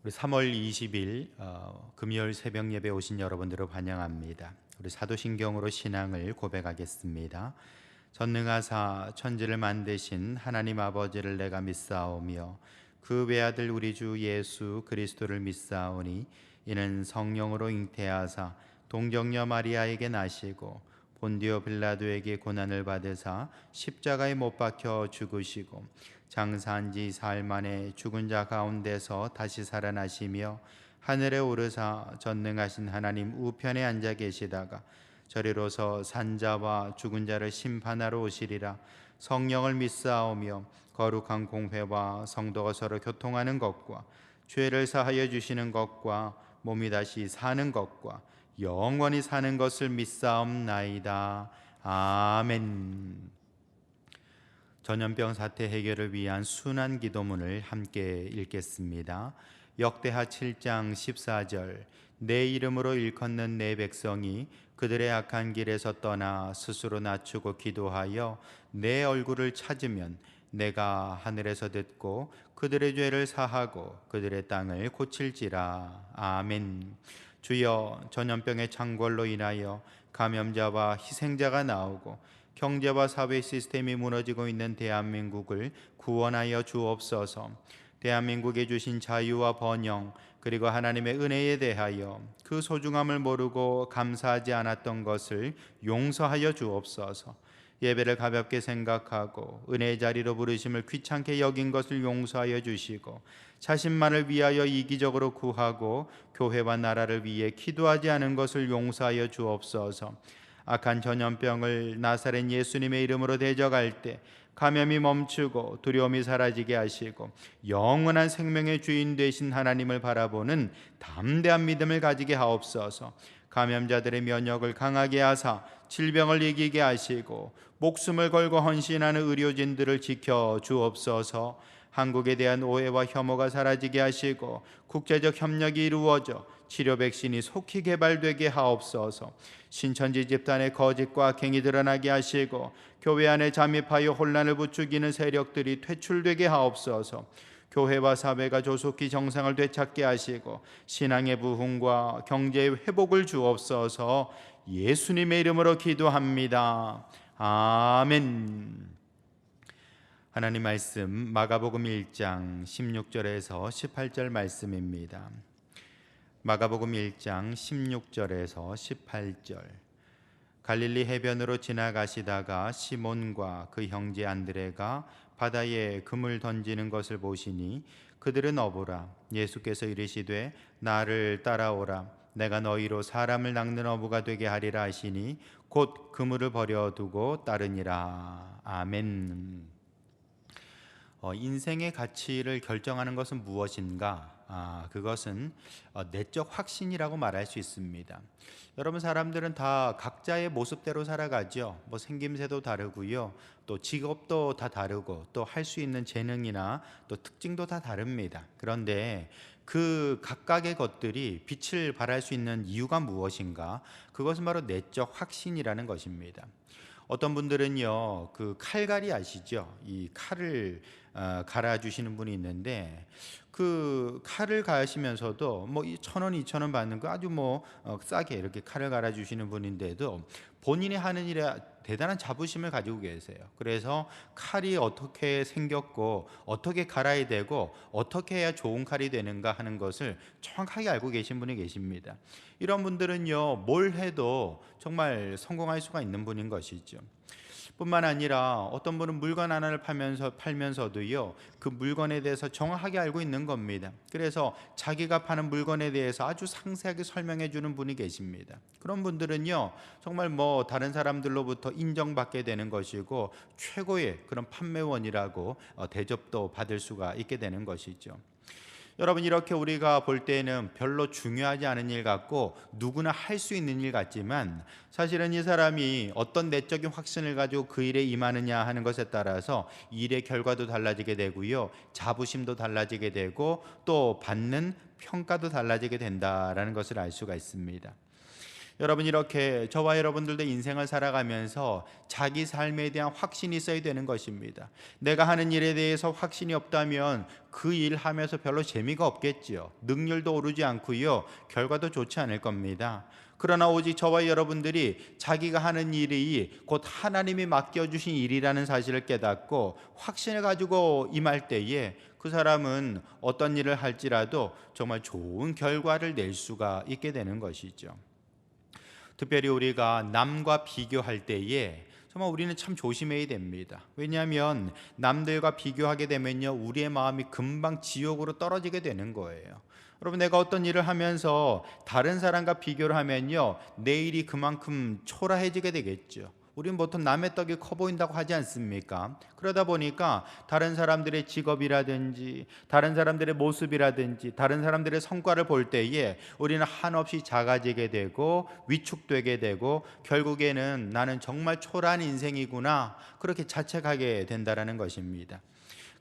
우리 3월 20일 금요일 새벽 예배 오신 여러분들을 환영합니다. 우리 사도신경으로 신앙을 고백하겠습니다. 전능하사 천지를 만드신 하나님 아버지를 내가 믿사오며 그 외아들 우리 주 예수 그리스도를 믿사오니 이는 성령으로 잉태하사 동정녀 마리아에게 나시고 본디오 빌라도에게 고난을 받으사 십자가에 못 박혀 죽으시고 장사한 지 사흘 만에 죽은 자 가운데서 다시 살아나시며 하늘에 오르사 전능하신 하나님 우편에 앉아 계시다가 저리로서 산자와 죽은 자를 심판하러 오시리라. 성령을 믿사오며 거룩한 공회와 성도가 서로 교통하는 것과 죄를 사하여 주시는 것과 몸이 다시 사는 것과 영원히 사는 것을 믿사옵나이다. 아멘. 전염병 사태 해결을 위한 순환 기도문을 함께 읽겠습니다. 역대하 7장 14절. 내 이름으로 일컫는 내 백성이 그들의 악한 길에서 떠나 스스로 낮추고 기도하여 내 얼굴을 찾으면 내가 하늘에서 듣고 그들의 죄를 사하고 그들의 땅을 고칠지라. 아멘. 주여, 전염병의 창궐로 인하여 감염자와 희생자가 나오고 경제와 사회 시스템이 무너지고 있는 대한민국을 구원하여 주옵소서. 대한민국에 주신 자유와 번영 그리고 하나님의 은혜에 대하여 그 소중함을 모르고 감사하지 않았던 것을 용서하여 주옵소서. 예배를 가볍게 생각하고 은혜의 자리로 부르심을 귀찮게 여긴 것을 용서하여 주시고 자신만을 위하여 이기적으로 구하고 교회와 나라를 위해 기도하지 않은 것을 용서하여 주옵소서. 악한 전염병을 나사렛 예수님의 이름으로 대적할 때 감염이 멈추고 두려움이 사라지게 하시고 영원한 생명의 주인 되신 하나님을 바라보는 담대한 믿음을 가지게 하옵소서. 감염자들의 면역을 강하게 하사 질병을 이기게 하시고 목숨을 걸고 헌신하는 의료진들을 지켜 주옵소서. 한국에 대한 오해와 혐오가 사라지게 하시고 국제적 협력이 이루어져 치료 백신이 속히 개발되게 하옵소서. 신천지 집단의 거짓과 악행이 드러나게 하시고 교회 안에 잠입하여 혼란을 부추기는 세력들이 퇴출되게 하옵소서. 교회와 사회가 조속히 정상을 되찾게 하시고 신앙의 부흥과 경제의 회복을 주옵소서. 예수님의 이름으로 기도합니다. 아멘. 하나님 말씀 마가복음 1장 16절에서 18절 말씀입니다. 마가복음 1장 16절에서 18절. 갈릴리 해변으로 지나가시다가 시몬과 그 형제 안드레가 바다에 금을 던지는 것을 보시니 그들은 어부라. 예수께서 이르시되 나를 따라오라. 내가 너희로 사람을 낚는 어부가 되게 하리라 하시니 곧 그물을 버려두고 따르니라. 아멘. 인생의 가치를 결정하는 것은 무엇인가? 그것은 내적 확신이라고 말할 수 있습니다. 여러분, 사람들은 다 각자의 모습대로 살아가죠. 생김새도 다르고요, 또 직업도 다 다르고, 또 할 수 있는 재능이나 또 특징도 다 다릅니다. 그런데 그 각각의 것들이 빛을 발할 수 있는 이유가 무엇인가? 그것은 바로 내적 확신이라는 것입니다. 어떤 분들은요, 그 칼갈이 아시죠? 이 칼을 갈아주시는 분이 있는데 그 칼을 가시면서도 1,000원, 2,000원 받는 거 아주 싸게 이렇게 칼을 갈아주시는 분인데도 본인이 하는 일에 대단한 자부심을 가지고 계세요. 그래서 칼이 어떻게 생겼고 어떻게 갈아야 되고 어떻게 해야 좋은 칼이 되는가 하는 것을 정확하게 알고 계신 분이 계십니다. 이런 분들은요, 뭘 해도 정말 성공할 수가 있는 분인 것이죠. 뿐만 아니라 어떤 분은 물건 하나를 팔면서도요, 그 물건에 대해서 정확하게 알고 있는 겁니다. 그래서 자기가 파는 물건에 대해서 아주 상세하게 설명해 주는 분이 계십니다. 그런 분들은요, 정말 다른 사람들로부터 인정받게 되는 것이고 최고의 그런 판매원이라고 대접도 받을 수가 있게 되는 것이죠. 여러분, 이렇게 우리가 볼 때는 별로 중요하지 않은 일 같고 누구나 할 수 있는 일 같지만, 사실은 이 사람이 어떤 내적인 확신을 가지고 그 일에 임하느냐 하는 것에 따라서 일의 결과도 달라지게 되고요, 자부심도 달라지게 되고 또 받는 평가도 달라지게 된다라는 것을 알 수가 있습니다. 여러분, 이렇게 저와 여러분들도 인생을 살아가면서 자기 삶에 대한 확신이 있어야 되는 것입니다. 내가 하는 일에 대해서 확신이 없다면 그 일 하면서 별로 재미가 없겠지요. 능률도 오르지 않고요, 결과도 좋지 않을 겁니다. 그러나 오직 저와 여러분들이 자기가 하는 일이 곧 하나님이 맡겨주신 일이라는 사실을 깨닫고 확신을 가지고 임할 때에 그 사람은 어떤 일을 할지라도 정말 좋은 결과를 낼 수가 있게 되는 것이죠. 특별히 우리가 남과 비교할 때에 정말 우리는 참 조심해야 됩니다. 왜냐하면 남들과 비교하게 되면요, 우리의 마음이 금방 지옥으로 떨어지게 되는 거예요. 여러분, 내가 어떤 일을 하면서 다른 사람과 비교를 하면요, 내 일이 그만큼 초라해지게 되겠죠. 우리는 보통 남의 떡이 커 보인다고 하지 않습니까? 그러다 보니까 다른 사람들의 직업이라든지 다른 사람들의 모습이라든지 다른 사람들의 성과를 볼 때에 우리는 한없이 작아지게 되고 위축되게 되고 결국에는 나는 정말 초라한 인생이구나, 그렇게 자책하게 된다는 것입니다.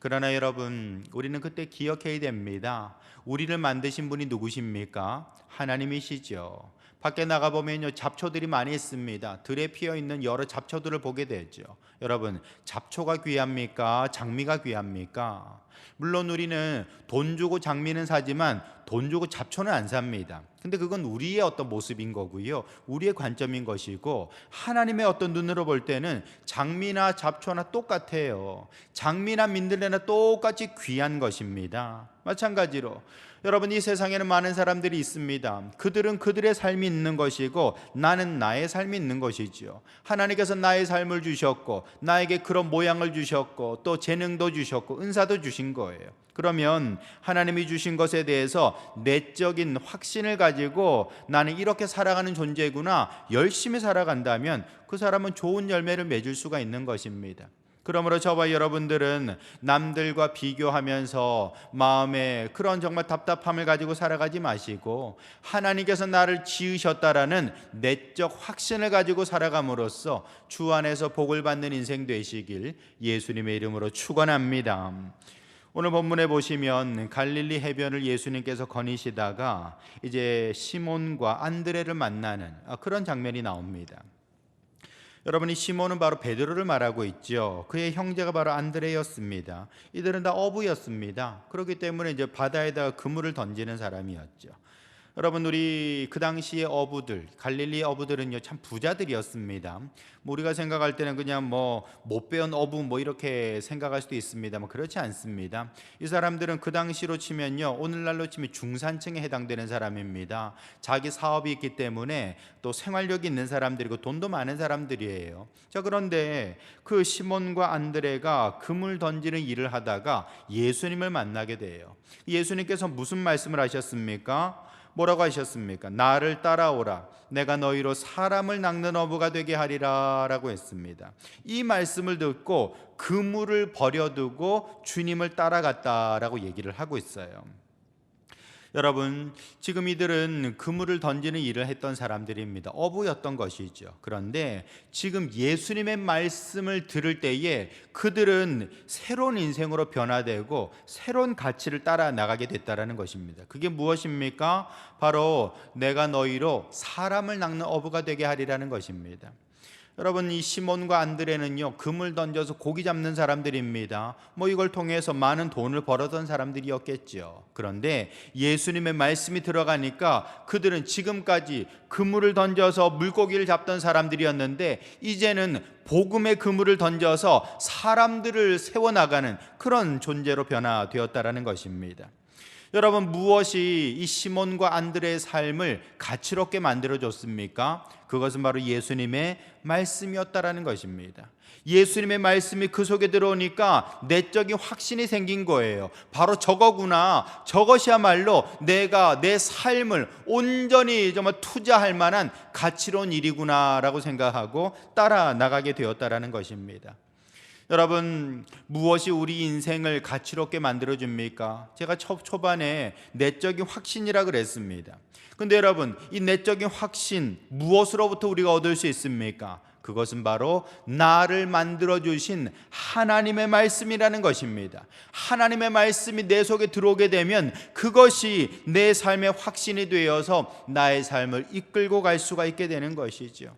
그러나 여러분, 우리는 그때 기억해야 됩니다. 우리를 만드신 분이 누구십니까? 하나님이시죠. 밖에 나가보면요, 잡초들이 많이 있습니다. 들에 피어있는 여러 잡초들을 보게 되죠. 여러분, 잡초가 귀합니까? 장미가 귀합니까? 물론 우리는 돈 주고 장미는 사지만 돈 주고 잡초는 안 삽니다. 근데 그건 우리의 어떤 모습인 거고요, 우리의 관점인 것이고, 하나님의 어떤 눈으로 볼 때는 장미나 잡초나 똑같아요. 장미나 민들레나 똑같이 귀한 것입니다. 마찬가지로 여러분, 이 세상에는 많은 사람들이 있습니다. 그들은 그들의 삶이 있는 것이고 나는 나의 삶이 있는 것이지요. 하나님께서 나의 삶을 주셨고 나에게 그런 모양을 주셨고 또 재능도 주셨고 은사도 주신 거예요. 그러면 하나님이 주신 것에 대해서 내적인 확신을 가지고 나는 이렇게 살아가는 존재구나, 열심히 살아간다면 그 사람은 좋은 열매를 맺을 수가 있는 것입니다. 그러므로 저와 여러분들은 남들과 비교하면서 마음에 그런 정말 답답함을 가지고 살아가지 마시고 하나님께서 나를 지으셨다라는 내적 확신을 가지고 살아감으로써 주 안에서 복을 받는 인생 되시길 예수님의 이름으로 축원합니다. 오늘 본문에 보시면 갈릴리 해변을 예수님께서 거니시다가 이제 시몬과 안드레를 만나는 그런 장면이 나옵니다. 여러분이 시몬은 바로 베드로를 말하고 있죠. 그의 형제가 바로 안드레였습니다. 이들은 다 어부였습니다. 그렇기 때문에 이제 바다에다가 그물을 던지는 사람이었죠. 여러분, 우리 그 당시의 어부들, 갈릴리 어부들은요 참 부자들이었습니다. 우리가 생각할 때는 그냥 못 배운 어부 이렇게 생각할 수도 있습니다. 그렇지 않습니다. 이 사람들은 그 당시로 치면요, 오늘날로 치면 중산층에 해당되는 사람입니다. 자기 사업이 있기 때문에 또 생활력이 있는 사람들이고 돈도 많은 사람들이에요. 자, 그런데 그 시몬과 안드레가 그물 던지는 일을 하다가 예수님을 만나게 돼요. 예수님께서 무슨 말씀을 하셨습니까? 뭐라고 하셨습니까? 나를 따라오라, 내가 너희로 사람을 낚는 어부가 되게 하리라 라고 했습니다. 이 말씀을 듣고 그물을 버려두고 주님을 따라갔다라고 얘기를 하고 있어요. 여러분, 지금 이들은 그물을 던지는 일을 했던 사람들입니다. 어부였던 것이죠. 그런데 지금 예수님의 말씀을 들을 때에 그들은 새로운 인생으로 변화되고 새로운 가치를 따라 나가게 됐다는 것입니다. 그게 무엇입니까? 바로 내가 너희로 사람을 낚는 어부가 되게 하리라는 것입니다. 여러분, 이 시몬과 안드레는요 그물 던져서 고기 잡는 사람들입니다. 이걸 통해서 많은 돈을 벌었던 사람들이었겠죠. 그런데 예수님의 말씀이 들어가니까 그들은 지금까지 그물을 던져서 물고기를 잡던 사람들이었는데 이제는 복음의 그물을 던져서 사람들을 세워나가는 그런 존재로 변화되었다라는 것입니다. 여러분, 무엇이 이 시몬과 안드레의 삶을 가치롭게 만들어줬습니까? 그것은 바로 예수님의 말씀이었다라는 것입니다. 예수님의 말씀이 그 속에 들어오니까 내적인 확신이 생긴 거예요. 바로 저거구나, 저것이야말로 내가 내 삶을 온전히 정말 투자할 만한 가치로운 일이구나 라고 생각하고 따라 나가게 되었다라는 것입니다. 여러분, 무엇이 우리 인생을 가치롭게 만들어줍니까? 제가 초반에 내적인 확신이라 그랬습니다. 근데 여러분, 이 내적인 확신 무엇으로부터 우리가 얻을 수 있습니까? 그것은 바로 나를 만들어 주신 하나님의 말씀이라는 것입니다. 하나님의 말씀이 내 속에 들어오게 되면 그것이 내 삶의 확신이 되어서 나의 삶을 이끌고 갈 수가 있게 되는 것이죠.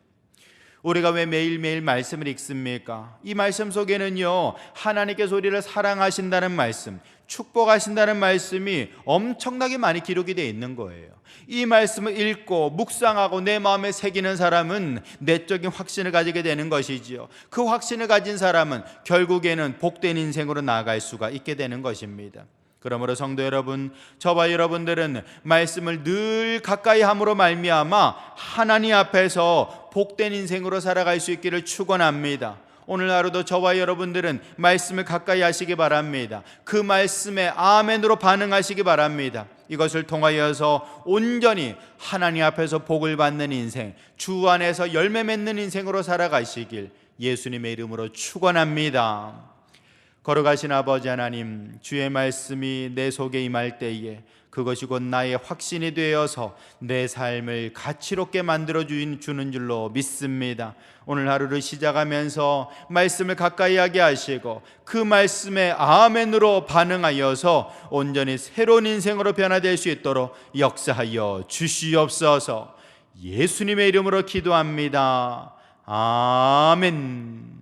우리가 왜 매일매일 말씀을 읽습니까? 이 말씀 속에는요, 하나님께서 우리를 사랑하신다는 말씀, 축복하신다는 말씀이 엄청나게 많이 기록이 되어 있는 거예요. 이 말씀을 읽고 묵상하고 내 마음에 새기는 사람은 내적인 확신을 가지게 되는 것이지요. 그 확신을 가진 사람은 결국에는 복된 인생으로 나아갈 수가 있게 되는 것입니다. 그러므로 성도 여러분, 저와 여러분들은 말씀을 늘 가까이 함으로 말미암아 하나님 앞에서 복된 인생으로 살아갈 수 있기를 축원합니다. 오늘 하루도 저와 여러분들은 말씀을 가까이 하시기 바랍니다. 그 말씀에 아멘으로 반응하시기 바랍니다. 이것을 통하여서 온전히 하나님 앞에서 복을 받는 인생, 주 안에서 열매 맺는 인생으로 살아가시길 예수님의 이름으로 축원합니다. 걸어가신 아버지 하나님, 주의 말씀이 내 속에 임할 때에 그것이 곧 나의 확신이 되어서 내 삶을 가치롭게 만들어 주는 줄로 믿습니다. 오늘 하루를 시작하면서 말씀을 가까이 하게 하시고 그 말씀에 아멘으로 반응하여서 온전히 새로운 인생으로 변화될 수 있도록 역사하여 주시옵소서. 예수님의 이름으로 기도합니다. 아멘.